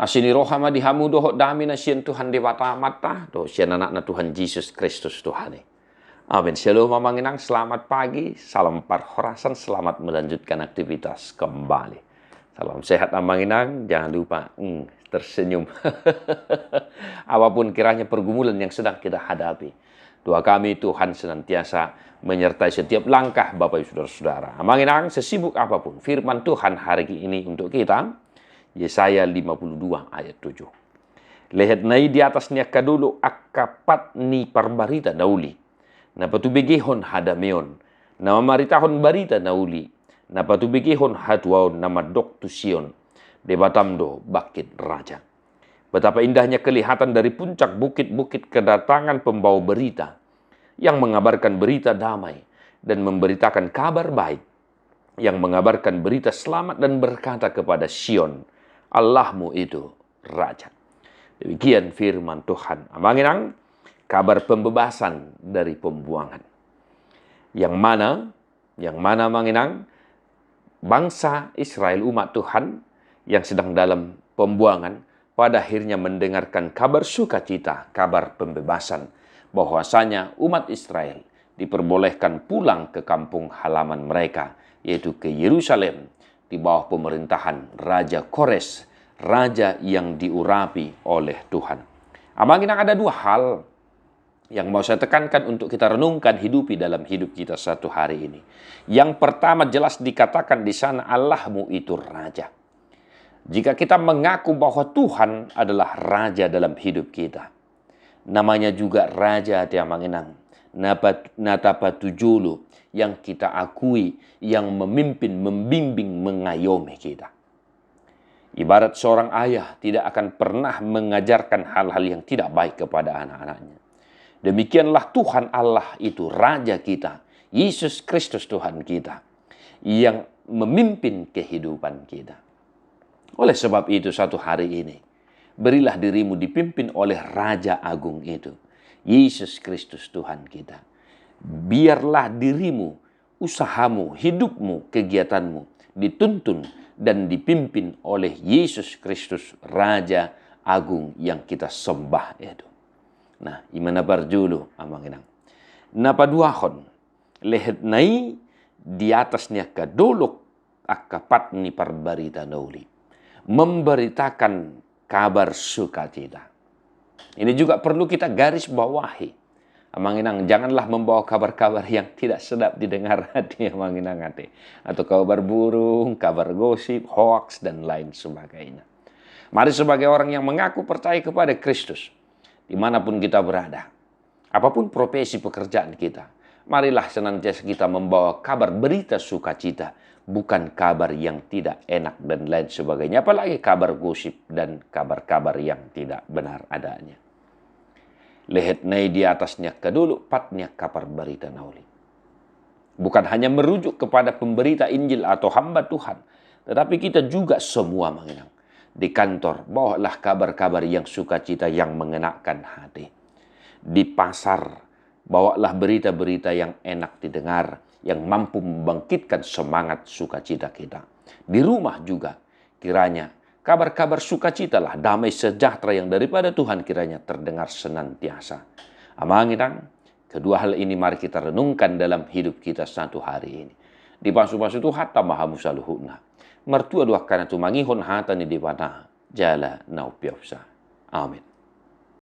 Asini rohama dihamu dohok dami na sian Tuhan dewata mata do sian anak na Tuhan Yesus Kristus Tuhan. Amin. Shalom mamanginang, selamat pagi, salam parhorasan, selamat melanjutkan aktivitas kembali. Salam sehat mamanginang, jangan lupa tersenyum. Apapun kiranya pergumulan yang sedang kita hadapi, doa kami Tuhan senantiasa menyertai setiap langkah Bapak Ibu Saudara-saudara. Mamanginang, sesibuk apapun firman Tuhan hari ini untuk kita, Yesaya 52 ayat 7. Lehet nai di atasnya kadulu akapat ni parbarita nauli. Na patubigihon hadameon. Na maritahon barita nauli. Na patubigihon hadwaon nama doktu sion. Debatamdo bakit raja. Betapa indahnya kelihatan dari puncak bukit-bukit kedatangan pembawa berita. Yang mengabarkan berita damai. Dan memberitakan kabar baik. Yang mengabarkan berita selamat dan berkata kepada Sion, Allahmu itu Raja. Demikian firman Tuhan. Amanginang, kabar pembebasan dari pembuangan. Yang mana manginang, bangsa Israel umat Tuhan yang sedang dalam pembuangan pada akhirnya mendengarkan kabar sukacita, kabar pembebasan, bahwasanya umat Israel diperbolehkan pulang ke kampung halaman mereka, yaitu ke Yerusalem, di bawah pemerintahan Raja Kores, raja yang diurapi oleh Tuhan. Amanginang, ada dua hal yang mau saya tekankan untuk kita renungkan hidupi dalam hidup kita satu hari ini. Yang pertama, jelas dikatakan di sana Allahmu itu Raja. Jika kita mengaku bahwa Tuhan adalah Raja dalam hidup kita, namanya juga Raja Tiamanginang, Natapatujulu, yang kita akui, yang memimpin, membimbing, mengayomi kita. Ibarat seorang ayah tidak akan pernah mengajarkan hal-hal yang tidak baik kepada anak-anaknya. Demikianlah Tuhan Allah itu Raja kita, Yesus Kristus Tuhan kita, yang memimpin kehidupan kita. Oleh sebab itu satu hari ini, berilah dirimu dipimpin oleh Raja Agung itu, Yesus Kristus Tuhan kita. Biarlah dirimu, usahamu, hidupmu, kegiatanmu dituntun dan dipimpin oleh Yesus Kristus, Raja Agung yang kita sembah itu. Nah, imana barjulu amanginang. Napaduahon, lehet nai di atasnya kadolok akapat ni parbarita nauli. Memberitakan kabar sukacita. Ini juga perlu kita garis bawahi. Amanginang, janganlah membawa kabar-kabar yang tidak sedap didengar hati amanginang hati. Atau kabar burung, kabar gosip, hoax, dan lain sebagainya. Mari sebagai orang yang mengaku percaya kepada Kristus, dimanapun kita berada, apapun profesi pekerjaan kita, marilah senantiasa kita membawa kabar berita sukacita, bukan kabar yang tidak enak dan lain sebagainya. Apalagi kabar gosip dan kabar-kabar yang tidak benar adanya. Lehet nai di atasnya kadulu patnya kabar berita nauli. Bukan hanya merujuk kepada pemberita Injil atau hamba Tuhan, tetapi kita juga semua mengenang. Di kantor, bawalah kabar-kabar yang sukacita yang mengenakan hati. Di pasar, bawalah berita-berita yang enak didengar, yang mampu membangkitkan semangat sukacita kita. Di rumah juga, kiranya kabar-kabar sukacitalah, damai sejahtera yang daripada Tuhan kiranya terdengar senantiasa. Amanginang, kedua hal ini mari kita renungkan dalam hidup kita satu hari ini. Di pasu-pasu tu hatta mahamu saluhuna. Mertua dua kana tu mangihon hata ni di wana jala nau piausa. Amin.